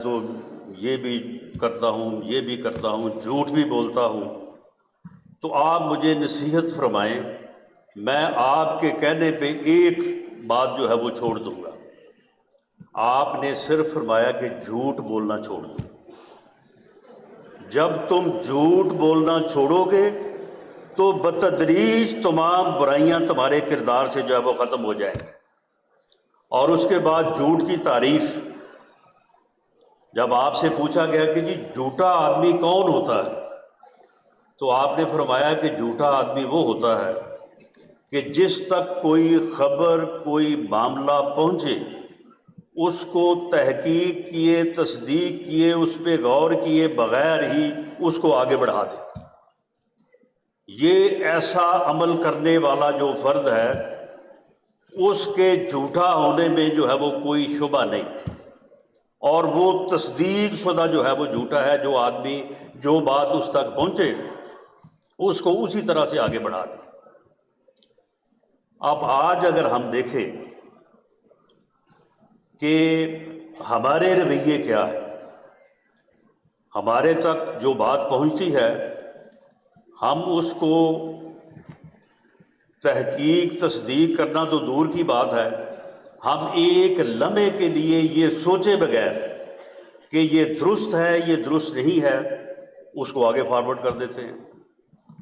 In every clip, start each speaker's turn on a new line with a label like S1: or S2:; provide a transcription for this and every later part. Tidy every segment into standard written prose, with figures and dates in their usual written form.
S1: تو یہ بھی کرتا ہوں، یہ بھی کرتا ہوں، جھوٹ بھی بولتا ہوں، تو آپ مجھے نصیحت فرمائیں، میں آپ کے کہنے پہ ایک بات جو ہے وہ چھوڑ دوں گا۔ آپ نے صرف فرمایا کہ جھوٹ بولنا چھوڑ دو۔ جب تم جھوٹ بولنا چھوڑو گے تو بتدریج تمام برائیاں تمہارے کردار سے جو ہے وہ ختم ہو جائیں گی۔ اور اس کے بعد جھوٹ کی تعریف، جب آپ سے پوچھا گیا کہ جی جھوٹا آدمی کون ہوتا ہے، تو آپ نے فرمایا کہ جھوٹا آدمی وہ ہوتا ہے کہ جس تک کوئی خبر، کوئی معاملہ پہنچے، اس کو تحقیق کیے، تصدیق کیے، اس پہ غور کیے بغیر ہی اس کو آگے بڑھا دے۔ یہ ایسا عمل کرنے والا جو فرد ہے، اس کے جھوٹا ہونے میں جو ہے وہ کوئی شبہ نہیں، اور وہ تصدیق شدہ جو ہے وہ جھوٹا ہے، جو آدمی جو بات اس تک پہنچے اس کو اسی طرح سے آگے بڑھا دے۔ اب آج اگر ہم دیکھیں کہ ہمارے رویے کیا ہے، ہمارے تک جو بات پہنچتی ہے ہم اس کو تحقیق تصدیق کرنا تو دور کی بات ہے، ہم ایک لمحے کے لیے یہ سوچے بغیر کہ یہ درست ہے، یہ درست نہیں ہے، اس کو آگے فارورڈ کر دیتے ہیں،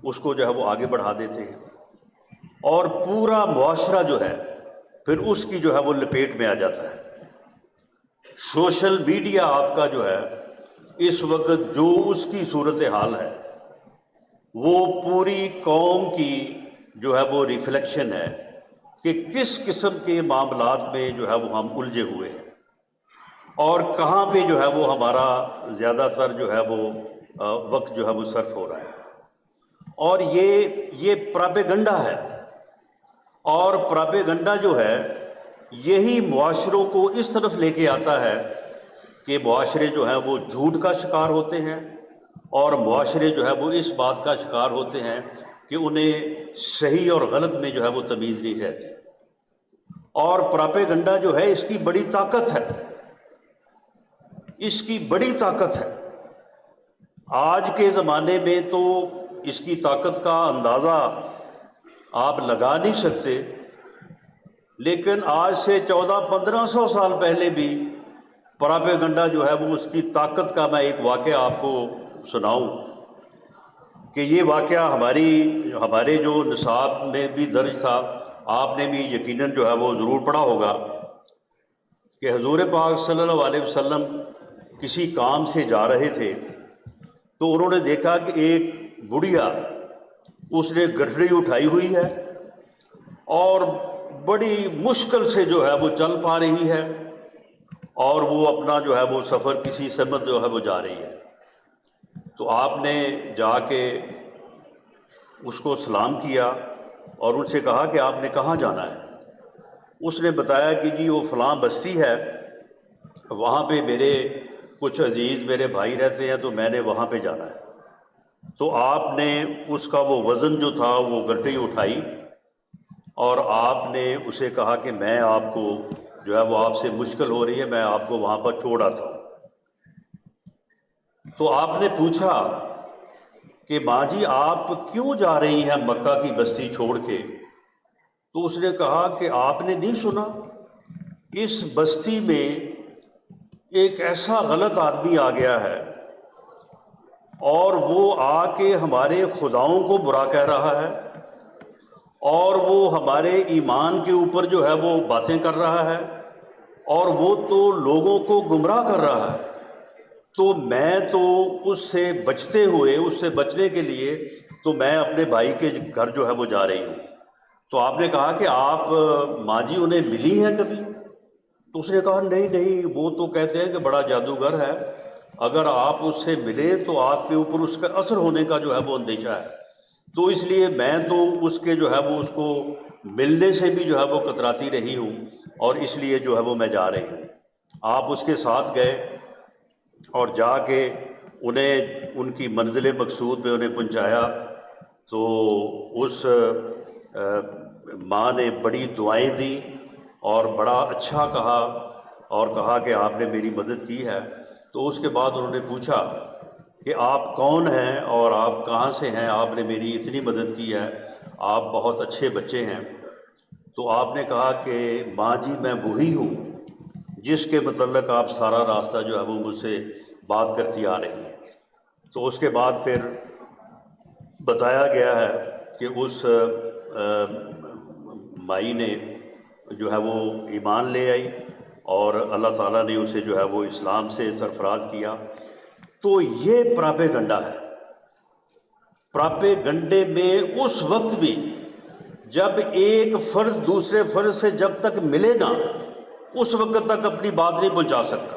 S1: اس کو جو ہے وہ آگے بڑھا دیتے ہیں، اور پورا معاشرہ جو ہے پھر اس کی جو ہے وہ لپیٹ میں آ جاتا ہے۔ سوشل میڈیا آپ کا جو ہے اس وقت جو اس کی صورتحال ہے وہ پوری قوم کی جو ہے وہ ریفلیکشن ہے کہ کس قسم کے معاملات میں جو ہے وہ ہم الجھے ہوئے ہیں، اور کہاں پہ جو ہے وہ ہمارا زیادہ تر جو ہے وہ وقت جو ہے وہ صرف ہو رہا ہے۔ اور یہ پراپیگنڈا ہے، اور پراپیگنڈا جو ہے یہی معاشروں کو اس طرف لے کے آتا ہے کہ معاشرے جو ہیں وہ جھوٹ کا شکار ہوتے ہیں، اور معاشرے جو ہے وہ اس بات کا شکار ہوتے ہیں کہ انہیں صحیح اور غلط میں جو ہے وہ تمیز نہیں رہتی۔ اور پراپیگنڈا جو ہے اس کی بڑی طاقت ہے، اس کی بڑی طاقت ہے۔ آج کے زمانے میں تو اس کی طاقت کا اندازہ آپ لگا نہیں سکتے، لیکن آج سے 1400-1500 سال پہلے بھی پراپیگنڈا جو ہے وہ اس کی طاقت کا میں ایک واقعہ آپ کو سناؤں کہ یہ واقعہ ہمارے جو نصاب میں بھی درج تھا، آپ نے بھی یقیناً جو ہے وہ ضرور پڑھا ہوگا کہ حضور پاک صلی اللہ علیہ وسلم کسی کام سے جا رہے تھے، تو انہوں نے دیکھا کہ ایک بڑھیا اس نے گٹھڑی اٹھائی ہوئی ہے اور بڑی مشکل سے جو ہے وہ چل پا رہی ہے، اور وہ اپنا جو ہے وہ سفر کسی سمت جو ہے وہ جا رہی ہے۔ تو آپ نے جا کے اس کو سلام کیا اور ان سے کہا کہ آپ نے کہاں جانا ہے؟ اس نے بتایا کہ جی وہ فلاں بستی ہے، وہاں پہ میرے کچھ عزیز میرے بھائی رہتے ہیں، تو میں نے وہاں پہ جانا ہے۔ تو آپ نے اس کا وہ وزن جو تھا وہ گٹھڑی اٹھائی، اور آپ نے اسے کہا کہ میں آپ کو جو ہے وہ آپ سے مشکل ہو رہی ہے، میں آپ کو وہاں پر چھوڑ آتا ہوں۔ تو آپ نے پوچھا کہ ماں جی آپ کیوں جا رہی ہیں مکہ کی بستی چھوڑ کے؟ تو اس نے کہا کہ آپ نے نہیں سنا، اس بستی میں ایک ایسا غلط آدمی آ گیا ہے، اور وہ آ کے ہمارے خداؤں کو برا کہہ رہا ہے، اور وہ ہمارے ایمان کے اوپر جو ہے وہ باتیں کر رہا ہے، اور وہ تو لوگوں کو گمراہ کر رہا ہے۔ تو میں تو اس سے بچتے ہوئے، اس سے بچنے کے لیے تو میں اپنے بھائی کے گھر جو ہے وہ جا رہی ہوں۔ تو آپ نے کہا کہ آپ ماں جی انہیں ملی ہیں کبھی؟ تو اس نے کہا نہیں، وہ تو کہتے ہیں کہ بڑا جادوگر ہے، اگر آپ اس سے ملے تو آپ کے اوپر اس کا اثر ہونے کا جو ہے وہ اندیشہ ہے، تو اس لیے میں تو اس کے جو ہے وہ اس کو ملنے سے بھی جو ہے وہ کتراتی رہی ہوں، اور اس لیے جو ہے وہ میں جا رہی ہوں۔ آپ اس کے ساتھ گئے اور جا کے انہیں ان کی منزل مقصود پہ انہیں پہنچایا، تو اس ماں نے بڑی دعائیں دیں اور بڑا اچھا کہا، اور کہا کہ آپ نے میری مدد کی ہے۔ تو اس کے بعد انہوں نے پوچھا کہ آپ کون ہیں اور آپ کہاں سے ہیں، آپ نے میری اتنی مدد کی ہے، آپ بہت اچھے بچے ہیں۔ تو آپ نے کہا کہ ماں جی میں وہی ہوں جس کے متعلق آپ سارا راستہ جو ہے وہ مجھ سے بات کرتی آ رہی ہیں۔ تو اس کے بعد پھر بتایا گیا ہے کہ اس مائی نے جو ہے وہ ایمان لے آئی اور اللہ تعالیٰ نے اسے جو ہے وہ اسلام سے سرفراز کیا۔ تو یہ پراپیگنڈا ہے۔ پراپیگنڈے میں اس وقت بھی جب ایک فرد دوسرے فرد سے جب تک ملے نا اس وقت تک اپنی بات نہیں پہنچا سکتا،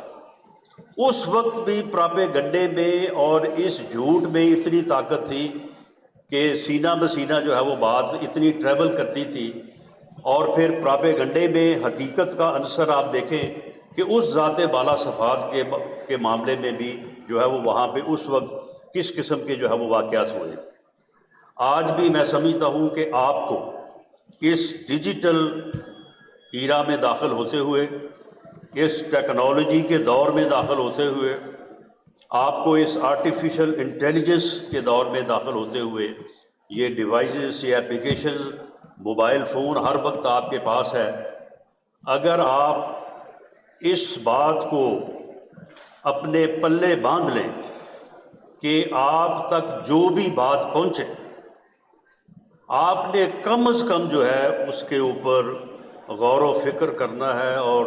S1: اس وقت بھی پراپیگنڈے میں اور اس جھوٹ میں اتنی طاقت تھی کہ سینہ بسینہ جو ہے وہ بات اتنی ٹریول کرتی تھی۔ اور پھر پراپیگنڈے میں حقیقت کا عنصر آپ دیکھیں کہ اس ذات بالا صفات کے معاملے میں بھی جو ہے وہ وہاں پہ اس وقت کس قسم کے جو ہے وہ واقعات ہوئے۔ آج بھی میں سمجھتا ہوں کہ آپ کو اس ڈیجیٹل ایرا میں داخل ہوتے ہوئے، اس ٹیکنالوجی کے دور میں داخل ہوتے ہوئے، آپ کو اس آرٹیفیشل انٹیلیجنس کے دور میں داخل ہوتے ہوئے، یہ ڈیوائسز، یہ اپلیکیشنز، موبائل فون ہر وقت آپ کے پاس ہے۔ اگر آپ اس بات کو اپنے پلے باندھ لیں کہ آپ تک جو بھی بات پہنچے، آپ نے کم از کم جو ہے اس کے اوپر غور و فکر کرنا ہے اور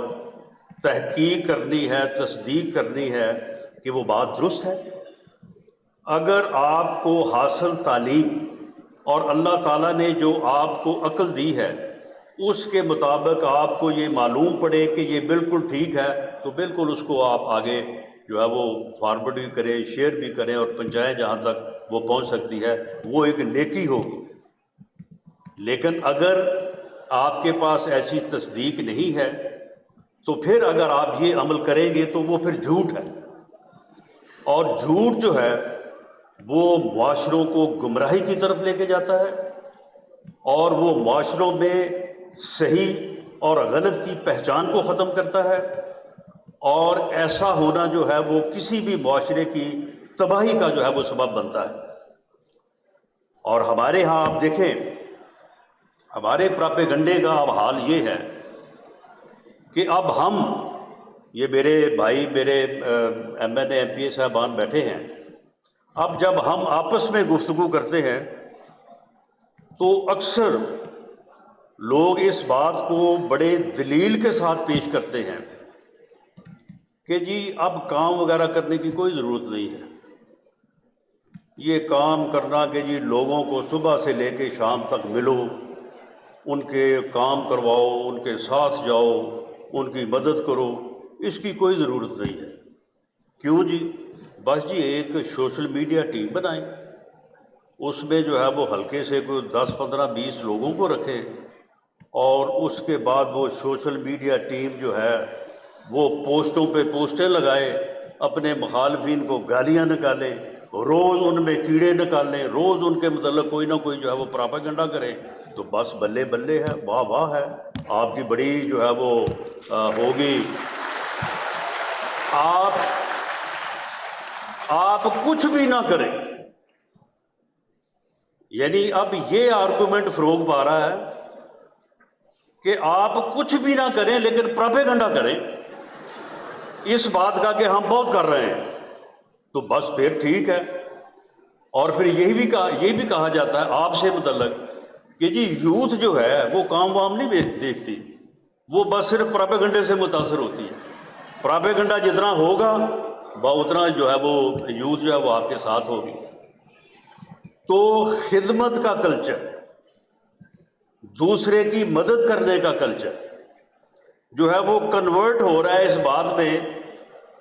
S1: تحقیق کرنی ہے، تصدیق کرنی ہے کہ وہ بات درست ہے۔ اگر آپ کو حاصل تعلیم اور اللہ تعالیٰ نے جو آپ کو عقل دی ہے اس کے مطابق آپ کو یہ معلوم پڑے کہ یہ بالکل ٹھیک ہے، تو بالکل اس کو آپ آگے جو ہے وہ فارورڈ بھی کریں، شیئر بھی کریں اور پہنچائیں جہاں تک وہ پہنچ سکتی ہے، وہ ایک نیکی ہوگی۔ لیکن اگر آپ کے پاس ایسی تصدیق نہیں ہے تو پھر اگر آپ یہ عمل کریں گے تو وہ پھر جھوٹ ہے، اور جھوٹ جو ہے وہ معاشروں کو گمراہی کی طرف لے کے جاتا ہے، اور وہ معاشروں میں صحیح اور غلط کی پہچان کو ختم کرتا ہے، اور ایسا ہونا جو ہے وہ کسی بھی معاشرے کی تباہی کا جو ہے وہ سبب بنتا ہے۔ اور ہمارے ہاں آپ دیکھیں، ہمارے پراپیگنڈے کا اب حال یہ ہے کہ اب ہم، یہ میرے بھائی، میرے M N A M P A صاحبان بیٹھے ہیں، اب جب ہم آپس میں گفتگو کرتے ہیں تو اکثر لوگ اس بات کو بڑے دلیل کے ساتھ پیش کرتے ہیں کہ جی اب کام وغیرہ کرنے کی کوئی ضرورت نہیں ہے، یہ کام کرنا کہ جی لوگوں کو صبح سے لے کے شام تک ملو، ان کے کام کرواؤ، ان کے ساتھ جاؤ، ان کی مدد کرو، اس کی کوئی ضرورت نہیں ہے۔ کیوں جی؟ بس جی ایک سوشل میڈیا ٹیم بنائیں، اس میں جو ہے وہ ہلکے سے کوئی 10 15 20 لوگوں کو رکھیں، اور اس کے بعد وہ سوشل میڈیا ٹیم جو ہے وہ پوسٹوں پہ پوسٹیں لگائے، اپنے مخالفین کو گالیاں نکالیں، روز ان میں کیڑے نکالیں، روز ان کے متعلق کوئی نہ کوئی جو ہے وہ پراپیگنڈا کریں، تو بس بلے بلے ہے، واہ واہ ہے، آپ کی بڑی جو ہے وہ ہوگی۔ آپ کچھ بھی نہ کریں، یعنی اب یہ آرگومنٹ فروغ پا رہا ہے کہ آپ کچھ بھی نہ کریں لیکن پراپیگنڈا کریں اس بات کا کہ ہم بہت کر رہے ہیں، تو بس پھر ٹھیک ہے۔ اور پھر یہ بھی کہا جاتا ہے آپ سے متعلق کہ جی یوتھ جو ہے وہ کام وام نہیں دیکھتی، وہ بس صرف پراپیگنڈے سے متاثر ہوتی ہے، پراپیگنڈا جتنا ہوگا اتنا جو ہے وہ یوتھ جو ہے وہ آپ کے ساتھ ہوگی۔ تو خدمت کا کلچر، دوسرے کی مدد کرنے کا کلچر جو ہے وہ کنورٹ ہو رہا ہے اس بات میں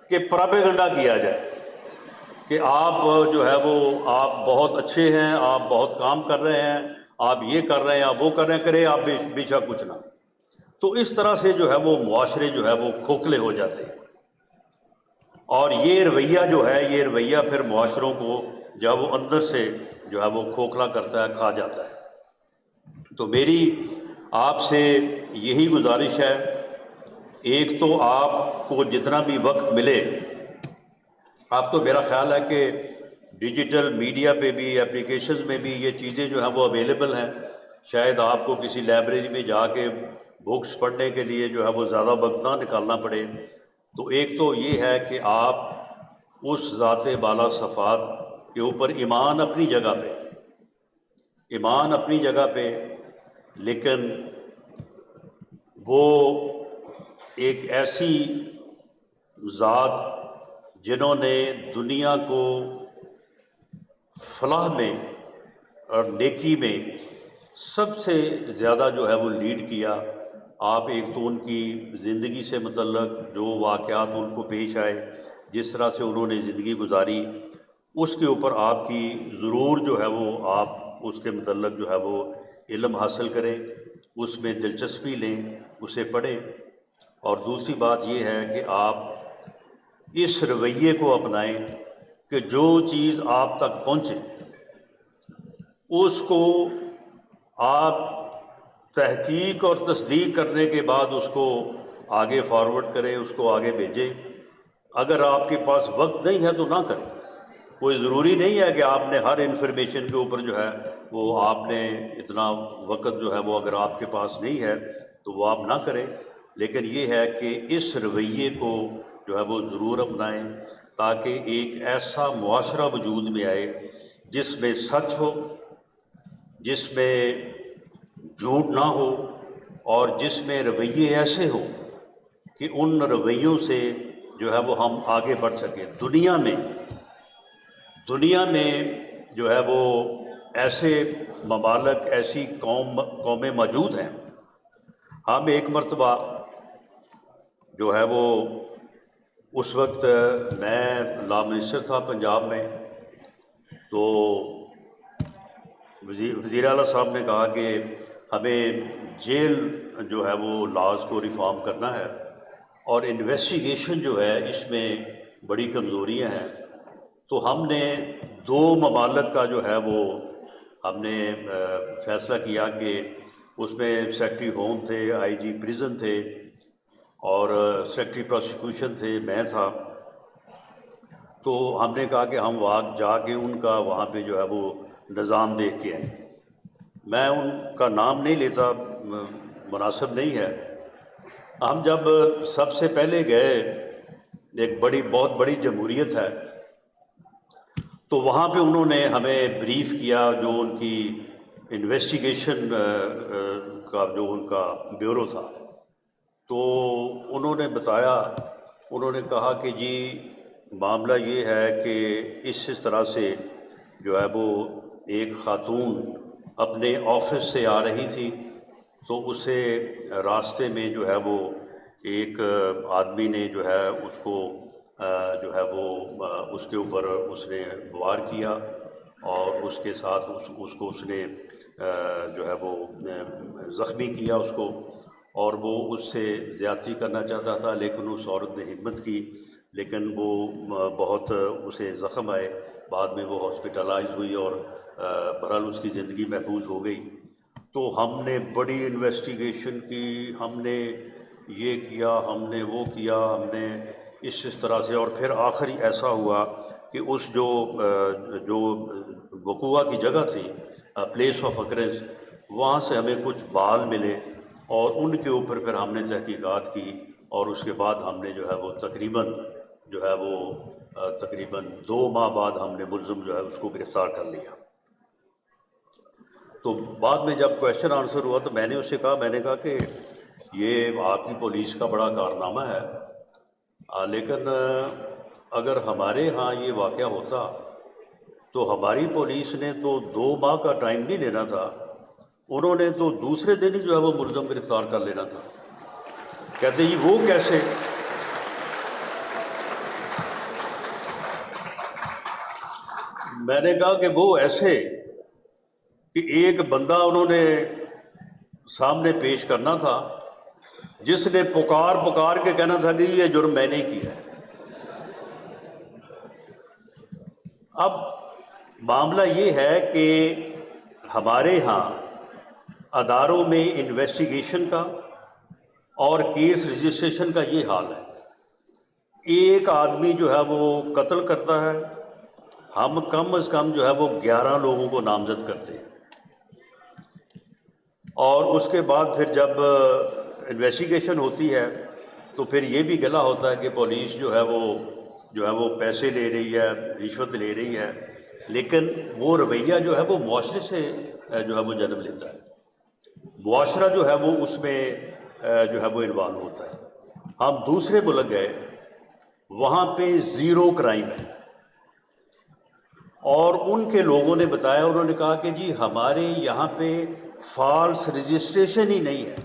S1: کہ پراپیگنڈا کیا جائے کہ آپ جو ہے وہ آپ بہت اچھے ہیں، آپ بہت کام کر رہے ہیں، آپ یہ کر رہے ہیں، آپ وہ کر رہے ہیں، کرے آپ بے شک کچھ نہ۔ تو اس طرح سے جو ہے وہ معاشرے جو ہے وہ کھوکھلے ہو جاتے ہیں، اور یہ رویہ جو ہے، یہ رویہ پھر معاشروں کو جب وہ اندر سے جو ہے وہ کھوکھلا کرتا ہے، کھا جاتا ہے۔ تو میری آپ سے یہی گزارش ہے، ایک تو آپ کو جتنا بھی وقت ملے اب تو میرا خیال ہے کہ ڈیجیٹل میڈیا پہ بھی اپلیکیشنز میں بھی یہ چیزیں جو ہیں وہ اویلیبل ہیں. شاید آپ کو کسی لائبریری میں جا کے بکس پڑھنے کے لیے جو ہے وہ زیادہ وقت نہ نکالنا پڑے. تو ایک تو یہ ہے کہ آپ اس ذات بالا صفات کے اوپر ایمان اپنی جگہ پہ لیکن وہ ایک ایسی ذات جنہوں نے دنیا کو فلاح میں اور نیکی میں سب سے زیادہ جو ہے وہ لیڈ کیا. آپ ایک تو ان کی زندگی سے متعلق جو واقعات ان کو پیش آئے، جس طرح سے انہوں نے زندگی گزاری، اس کے اوپر آپ کی ضرور جو ہے وہ آپ اس کے متعلق جو ہے وہ علم حاصل کریں، اس میں دلچسپی لیں، اسے پڑھیں. اور دوسری بات یہ ہے کہ آپ اس رویے کو اپنائیں کہ جو چیز آپ تک پہنچے اس کو آپ تحقیق اور تصدیق کرنے کے بعد اس کو آگے فارورڈ کریں، اس کو آگے بھیجیں. اگر آپ کے پاس وقت نہیں ہے تو نہ کریں. کوئی ضروری نہیں ہے کہ آپ نے ہر انفارمیشن کے اوپر جو ہے وہ آپ نے اتنا وقت جو ہے وہ اگر آپ کے پاس نہیں ہے تو وہ آپ نہ کریں. لیکن یہ ہے کہ اس رویے کو جو ہے وہ ضرور اپنائیں تاکہ ایک ایسا معاشرہ وجود میں آئے جس میں سچ ہو، جس میں جھوٹ نہ ہو، اور جس میں رویے ایسے ہو کہ ان رویوں سے جو ہے وہ ہم آگے بڑھ سکیں. دنیا میں جو ہے وہ ایسے ممالک، ایسی قومیں موجود ہیں. ہم ایک مرتبہ جو ہے وہ اس وقت میں لا منسٹر تھا پنجاب میں، تو وزیر اعلیٰ صاحب نے کہا کہ ہمیں جیل جو ہے وہ لاز کو ریفارم کرنا ہے اور انویسٹیگیشن جو ہے اس میں بڑی کمزوریاں ہیں. تو ہم نے 2 ممالک کا جو ہے وہ ہم نے فیصلہ کیا کہ اس میں سیکرٹری ہوم تھے، آئی جی پریزن تھے اور سیکرٹری پروسیکیوشن تھے، میں تھا. تو ہم نے کہا کہ ہم وہاں جا کے ان کا وہاں پہ جو ہے وہ نظام دیکھ کے آئیں. میں ان کا نام نہیں لیتا، مناسب نہیں ہے. ہم جب سب سے پہلے گئے، ایک بہت بڑی جمہوریت ہے، تو وہاں پہ انہوں نے ہمیں بریف کیا، جو ان کی انویسٹیگیشن کا جو ان کا بیورو تھا. تو انہوں نے بتایا، انہوں نے کہا کہ جی معاملہ یہ ہے کہ اس طرح سے جو ہے وہ ایک خاتون اپنے آفس سے آ رہی تھی، تو اسے راستے میں جو ہے وہ ایک آدمی نے جو ہے اس کو جو ہے وہ اس کے اوپر اس نے وار کیا اور اس کے ساتھ اس کو اس نے جو ہے وہ زخمی کیا اس کو، اور وہ اس سے زیادتی کرنا چاہتا تھا. لیکن اس عورت نے ہمت کی، لیکن وہ بہت اسے زخم آئے. بعد میں وہ ہاسپٹلائز ہوئی اور بہرحال اس کی زندگی محفوظ ہو گئی. تو ہم نے بڑی انویسٹیگیشن کی، ہم نے یہ کیا، ہم نے وہ کیا، ہم نے اس طرح سے، اور پھر آخری ایسا ہوا کہ اس جو وقوع کی جگہ تھی، پلیس آف اکرنس، وہاں سے ہمیں کچھ بال ملے اور ان کے اوپر پھر ہم نے تحقیقات کی، اور اس کے بعد ہم نے جو ہے وہ تقریباً 2 ماہ بعد ہم نے ملزم جو ہے اس کو گرفتار کر لیا. تو بعد میں جب کویشچن آنسر ہوا تو میں نے اس سے کہا، میں نے کہا کہ یہ آپ کی پولیس کا بڑا کارنامہ ہے، لیکن اگر ہمارے ہاں یہ واقعہ ہوتا تو ہماری پولیس نے تو 2 ماہ کا ٹائم نہیں لینا تھا، انہوں نے تو دوسرے دن ہی جو ہے وہ ملزم گرفتار کر لینا تھا. کہتے جی وہ کیسے؟ میں نے کہا کہ وہ ایسے کہ ایک بندہ انہوں نے سامنے پیش کرنا تھا جس نے پکار کے کہنا تھا کہ یہ جرم میں نے کیا ہے. اب معاملہ یہ ہے کہ ہمارے ہاں اداروں میں انویسٹیگیشن کا اور کیس رجسٹریشن کا یہ حال ہے. ایک آدمی جو ہے وہ قتل کرتا ہے، ہم کم از کم جو ہے وہ 11 لوگوں کو نامزد کرتے ہیں، اور اس کے بعد پھر جب انویسٹیگیشن ہوتی ہے تو پھر یہ بھی گلا ہوتا ہے کہ پولیس جو ہے وہ پیسے لے رہی ہے، رشوت لے رہی ہے، لیکن وہ رویہ جو ہے وہ معاشرے سے جو ہے وہ جنم لیتا ہے، معاشرہ جو ہے وہ اس میں جو ہے وہ انوالو ہوتا ہے۔ ہم دوسرے ملک گئے، وہاں پہ زیرو کرائم ہے، اور ان کے لوگوں نے بتایا، انہوں نے کہا کہ جی ہمارے یہاں پہ فالس رجسٹریشن ہی نہیں ہے،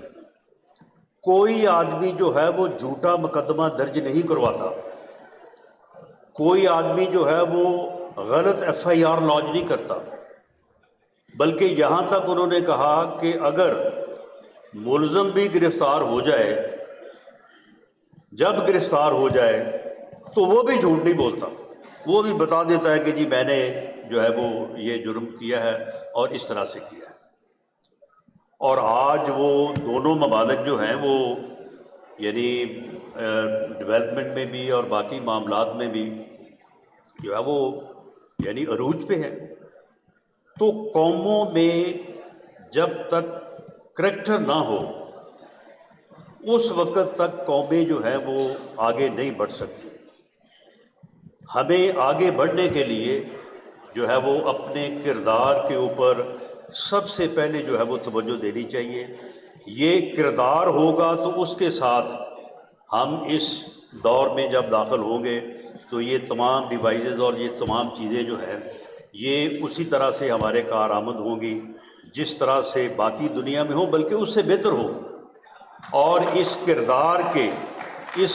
S1: کوئی آدمی جو ہے وہ جھوٹا مقدمہ درج نہیں کرواتا، کوئی آدمی جو ہے وہ غلط FIR لانچ نہیں کرتا، بلکہ یہاں تک انہوں نے کہا کہ اگر ملزم بھی گرفتار ہو جائے، جب گرفتار ہو جائے تو وہ بھی جھوٹ نہیں بولتا، وہ بھی بتا دیتا ہے کہ جی میں نے جو ہے وہ یہ جرم کیا ہے اور اس طرح سے کیا ہے۔ اور آج وہ دونوں ممالک جو ہیں وہ یعنی ڈیولپمنٹ میں بھی اور باقی معاملات میں بھی جو ہے وہ یعنی عروج پہ ہے۔ تو قوموں میں جب تک کریکٹر نہ ہو اس وقت تک قومیں جو ہیں وہ آگے نہیں بڑھ سکتی۔ ہمیں آگے بڑھنے کے لیے جو ہے وہ اپنے کردار کے اوپر سب سے پہلے جو ہے وہ توجہ دینی چاہیے۔ یہ کردار ہوگا تو اس کے ساتھ ہم اس دور میں جب داخل ہوں گے تو یہ تمام ڈیوائسز اور یہ تمام چیزیں جو ہیں یہ اسی طرح سے ہمارے کارآمد ہوں گی جس طرح سے باقی دنیا میں ہوں، بلکہ اس سے بہتر ہو۔ اور اس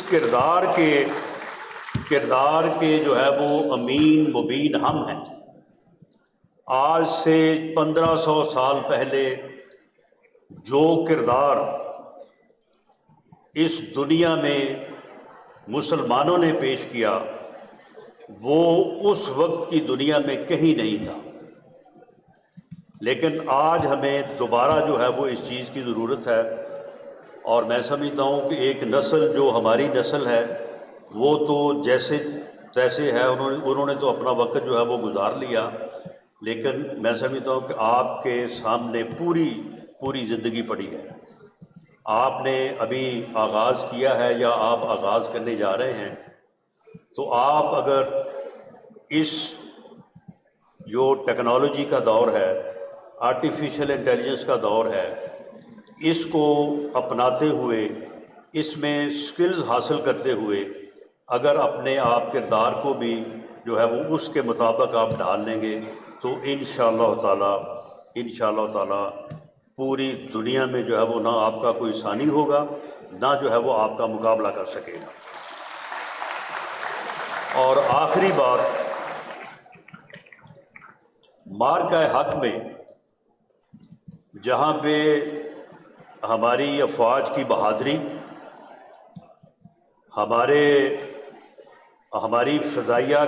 S1: کردار کے جو ہے وہ امین مبین ہم ہیں۔ آج سے 1500 سال پہلے جو کردار اس دنیا میں مسلمانوں نے پیش کیا وہ اس وقت کی دنیا میں کہیں نہیں تھا، لیکن آج ہمیں دوبارہ جو ہے وہ اس چیز کی ضرورت ہے۔ اور میں سمجھتا ہوں کہ ایک نسل جو ہماری نسل ہے وہ تو جیسے تیسے ہے، انہوں نے تو اپنا وقت جو ہے وہ گزار لیا، لیکن میں سمجھتا ہوں کہ آپ کے سامنے پوری زندگی پڑی ہے۔ آپ نے ابھی آغاز کیا ہے یا آپ آغاز کرنے جا رہے ہیں، تو آپ اگر اس جو ٹیکنالوجی کا دور ہے، آرٹیفیشل انٹیلیجنس کا دور ہے، اس کو اپناتے ہوئے، اس میں سکلز حاصل کرتے ہوئے اگر اپنے آپ کردار کو بھی جو ہے وہ اس کے مطابق آپ ڈھال لیں گے تو انشاءاللہ تعالی پوری دنیا میں جو ہے وہ نہ آپ کا کوئی ثانی ہوگا، نہ جو ہے وہ آپ کا مقابلہ کر سکے گا۔ اور آخری بات، معرکہ حق میں جہاں پہ ہماری افواج کی بہادری، ہماری فضائیہ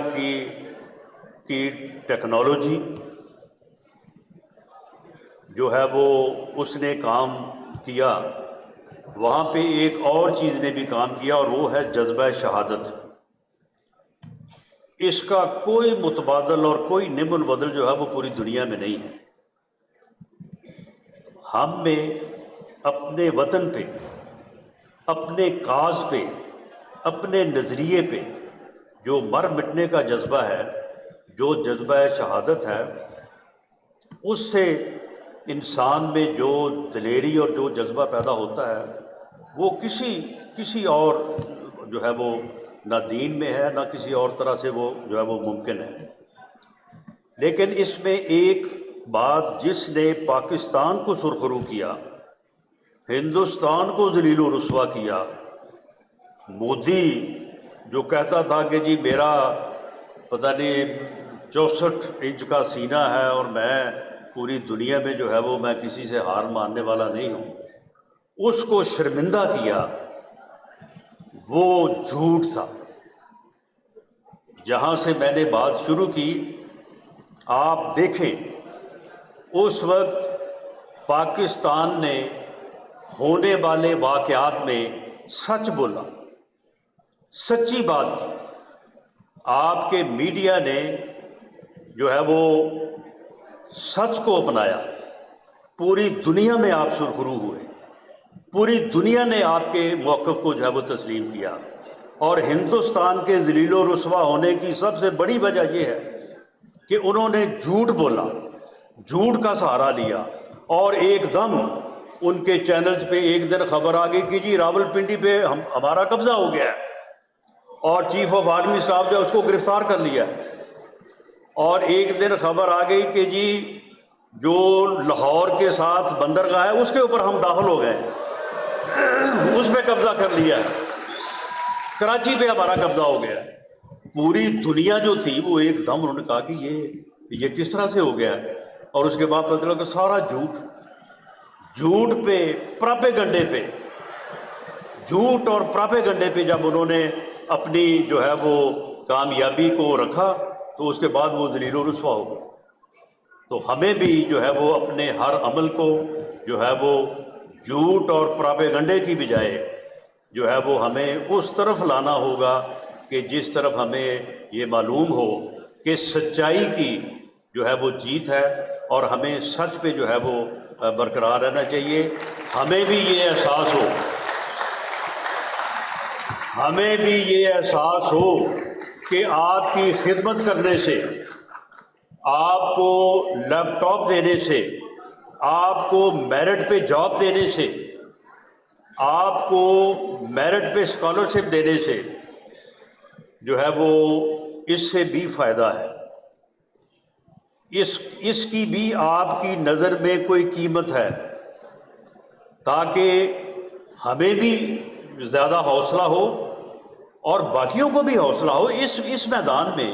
S1: کی ٹیکنالوجی جو ہے وہ اس نے کام کیا، وہاں پہ ایک اور چیز نے بھی کام کیا، اور وہ ہے جذبہ شہادت۔ اس کا کوئی متبادل اور کوئی نیم البدل جو ہے وہ پوری دنیا میں نہیں ہے۔ ہم میں اپنے وطن پہ، اپنے کاز پہ، اپنے نظریے پہ جو مر مٹنے کا جذبہ ہے، جو جذبہ شہادت ہے، اس سے انسان میں جو دلیری اور جو جذبہ پیدا ہوتا ہے وہ کسی اور جو ہے وہ نہ دین میں ہے، نہ کسی اور طرح سے وہ جو ہے وہ ممکن ہے۔ لیکن اس میں ایک بات جس نے پاکستان کو سرخرو کیا، ہندوستان کو ذلیل و رسوا کیا، مودی جو کہتا تھا کہ جی میرا پتہ نہیں 64 انچ کا سینہ ہے اور میں پوری دنیا میں جو ہے وہ میں کسی سے ہار ماننے والا نہیں ہوں، اس کو شرمندہ کیا، وہ جھوٹ تھا۔ جہاں سے میں نے بات شروع کی، آپ دیکھیں اس وقت پاکستان نے ہونے والے واقعات میں سچ بولا، سچی بات کی. آپ کے میڈیا نے جو ہے وہ سچ کو اپنایا. پوری دنیا میں آپ سرخرو ہوئے, پوری دنیا نے آپ کے موقف کو جو ہے وہ تسلیم کیا. اور ہندوستان کے ذلیل و رسوا ہونے کی سب سے بڑی وجہ یہ ہے کہ انہوں نے جھوٹ بولا, جھوٹ کا سہارا لیا, اور ایک دم ان کے چینلز پہ ایک دن خبر آ گئی کہ جی راولپنڈی پہ ہمارا قبضہ ہو گیا ہے, اور چیف آف آرمی صاحب جو ہے اس کو گرفتار کر لیا ہے. اور ایک دن خبر آ گئی کہ جی جو لاہور کے ساتھ بندرگاہ ہے اس کے اوپر ہم داخل ہو گئے ہیں, اس پہ قبضہ کر لیا ہے, کراچی پہ ہمارا قبضہ ہو گیا ہے. پوری دنیا جو تھی وہ ایک دم انہوں نے کہا کہ یہ کس طرح سے ہو گیا ہے. اور اس کے بعد پتہ چلا کہ سارا جھوٹ پہ, پراپیگنڈے پہ, جھوٹ اور پراپیگنڈے پہ جب انہوں نے اپنی جو ہے وہ کامیابی کو رکھا تو اس کے بعد وہ ذلیل و رسوا ہو گئے. تو ہمیں بھی جو ہے وہ اپنے ہر عمل کو جو ہے وہ جھوٹ اور پراپیگنڈے کی بجائے جو ہے وہ ہمیں اس طرف لانا ہوگا کہ جس طرف ہمیں یہ معلوم ہو کہ سچائی کی جو ہے وہ جیت ہے, اور ہمیں سچ پہ جو ہے وہ برقرار رہنا چاہیے. ہمیں بھی یہ احساس ہو کہ آپ کی خدمت کرنے سے, آپ کو لیپ ٹاپ دینے سے, آپ کو میرٹ پہ جاب دینے سے, آپ کو میرٹ پہ اسکالرشپ دینے سے جو ہے وہ اس سے بھی فائدہ ہے. اس کی بھی آپ کی نظر میں کوئی قیمت ہے, تاکہ ہمیں بھی زیادہ حوصلہ ہو اور باقیوں کو بھی حوصلہ ہو اس میدان میں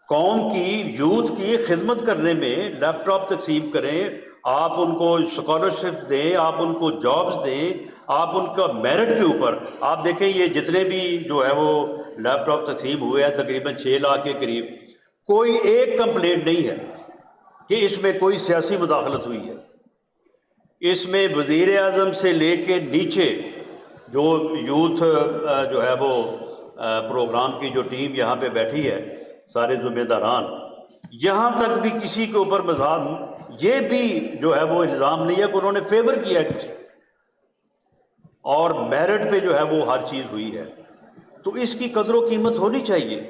S1: قوم کی, یوتھ کی خدمت کرنے میں. لیپ ٹاپ تقسیم کریں, آپ ان کو اسکالرشپ دیں, آپ ان کو جابز دیں, آپ ان کا میرٹ کے اوپر. آپ دیکھیں یہ جتنے بھی جو ہے وہ لیپ ٹاپ تقسیم ہوئے ہیں تقریباً 6 لاکھ کے قریب, کوئی ایک کمپلینٹ نہیں ہے کہ اس میں کوئی سیاسی مداخلت ہوئی ہے. اس میں وزیر اعظم سے لے کے نیچے جو یوتھ جو ہے وہ پروگرام کی جو ٹیم یہاں پہ بیٹھی ہے, سارے ذمہ داران, یہاں تک بھی کسی کے اوپر مذاق, یہ بھی جو ہے وہ الزام نہیں ہے کہ انہوں نے فیور کیا ہے کسی, اور میرٹ پہ جو ہے وہ ہر چیز ہوئی ہے. تو اس کی قدر و قیمت ہونی چاہیے,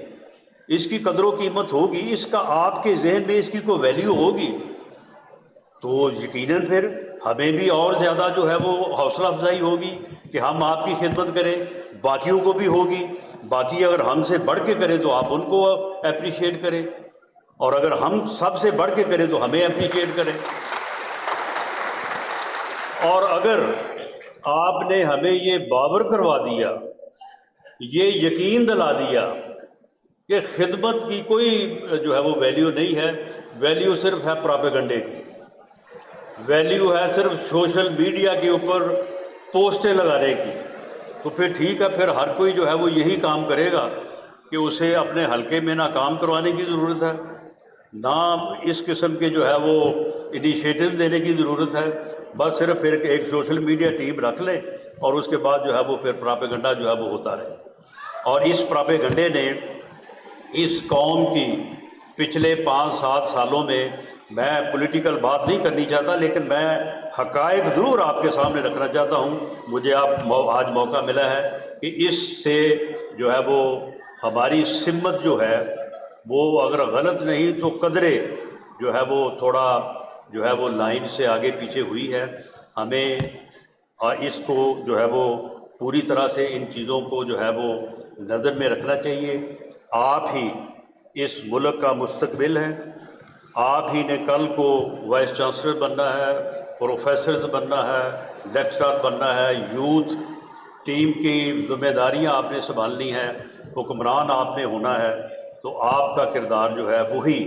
S1: اس کی قدر و قیمت ہوگی, اس کا آپ کے ذہن میں اس کی کوئی ویلیو ہوگی تو یقیناً پھر ہمیں بھی اور زیادہ جو ہے وہ حوصلہ افزائی ہوگی کہ ہم آپ کی خدمت کریں, باقیوں کو بھی ہوگی. باقی اگر ہم سے بڑھ کے کریں تو آپ ان کو اپریشیٹ کریں, اور اگر ہم سب سے بڑھ کے کریں تو ہمیں اپریشیٹ کریں. اور اگر آپ نے ہمیں یہ باور کروا دیا, یہ یقین دلا دیا کہ خدمت کی کوئی جو ہے وہ ویلیو نہیں ہے, ویلیو صرف ہے پراپیگنڈے کی, ویلیو ہے صرف سوشل میڈیا کے اوپر پوسٹیں لگانے کی, تو پھر ٹھیک ہے, پھر ہر کوئی جو ہے وہ یہی کام کرے گا کہ اسے اپنے حلقے میں نہ کام کروانے کی ضرورت ہے, نہ اس قسم کے جو ہے وہ انیشیٹو دینے کی ضرورت ہے. بس صرف پھر ایک سوشل میڈیا ٹیم رکھ لیں اور اس کے بعد جو ہے وہ پھر پراپیگنڈا جو ہے وہ ہوتا رہے. اور اس پراپیگنڈے نے اس قوم کی پچھلے 5-7 سالوں میں, میں پولیٹیکل بات نہیں کرنی چاہتا لیکن میں حقائق ضرور آپ کے سامنے رکھنا چاہتا ہوں. مجھے آج موقع ملا ہے کہ اس سے جو ہے وہ ہماری سمت جو ہے وہ اگر غلط نہیں تو قدرے جو ہے وہ تھوڑا جو ہے وہ لائن سے آگے پیچھے ہوئی ہے. ہمیں اس کو جو ہے وہ پوری طرح سے ان چیزوں کو جو ہے وہ نظر میں رکھنا چاہیے. آپ ہی اس ملک کا مستقبل ہیں, آپ ہی نے کل کو وائس چانسلر بننا ہے, پروفیسرز بننا ہے, لیکچرار بننا ہے, یوتھ ٹیم کی ذمہ داریاں آپ نے سنبھالنی ہیں, حکمران آپ نے ہونا ہے. تو آپ کا کردار جو ہے وہی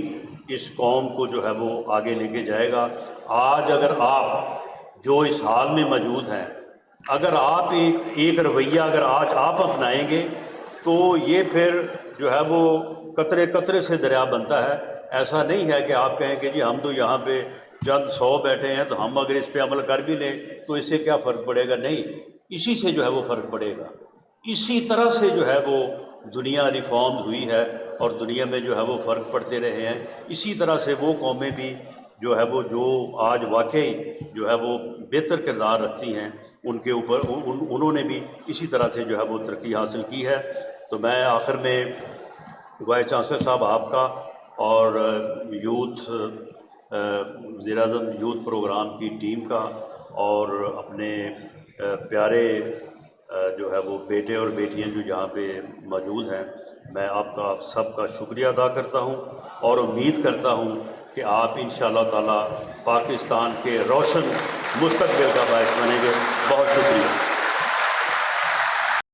S1: اس قوم کو جو ہے وہ آگے لے کے جائے گا. آج اگر آپ جو اس حال میں موجود ہیں, اگر آپ ایک رویہ اگر آج آپ اپنائیں گے تو یہ پھر جو ہے وہ قطرے قطرے سے دریا بنتا ہے. ایسا نہیں ہے کہ آپ کہیں کہ جی ہم تو یہاں پہ چند 100 بیٹھے ہیں تو ہم اگر اس پہ عمل کر بھی لیں تو اس سے کیا فرق پڑے گا. نہیں, اسی سے جو ہے وہ فرق پڑے گا, اسی طرح سے جو ہے وہ دنیا ریفارم ہوئی ہے اور دنیا میں جو ہے وہ فرق پڑتے رہے ہیں. اسی طرح سے وہ قومیں بھی جو ہے وہ جو آج واقعی جو ہے وہ بہتر کردار رکھتی ہیں ان کے اوپر انہوں نے بھی اسی طرح سے جو ہے وہ ترقی حاصل کی ہے. تو میں آخر میں وائس چانسلر صاحب آپ کا اور یوتھ وزیر اعظم یوتھ پروگرام کی ٹیم کا اور اپنے پیارے جو ہے وہ بیٹے اور بیٹیاں جو یہاں پہ موجود ہیں، میں آپ کا سب کا شکریہ ادا کرتا ہوں اور امید کرتا ہوں کہ آپ انشاءاللہ تعالی پاکستان کے روشن مستقبل کا باعث بنیں گے. بہت شکریہ.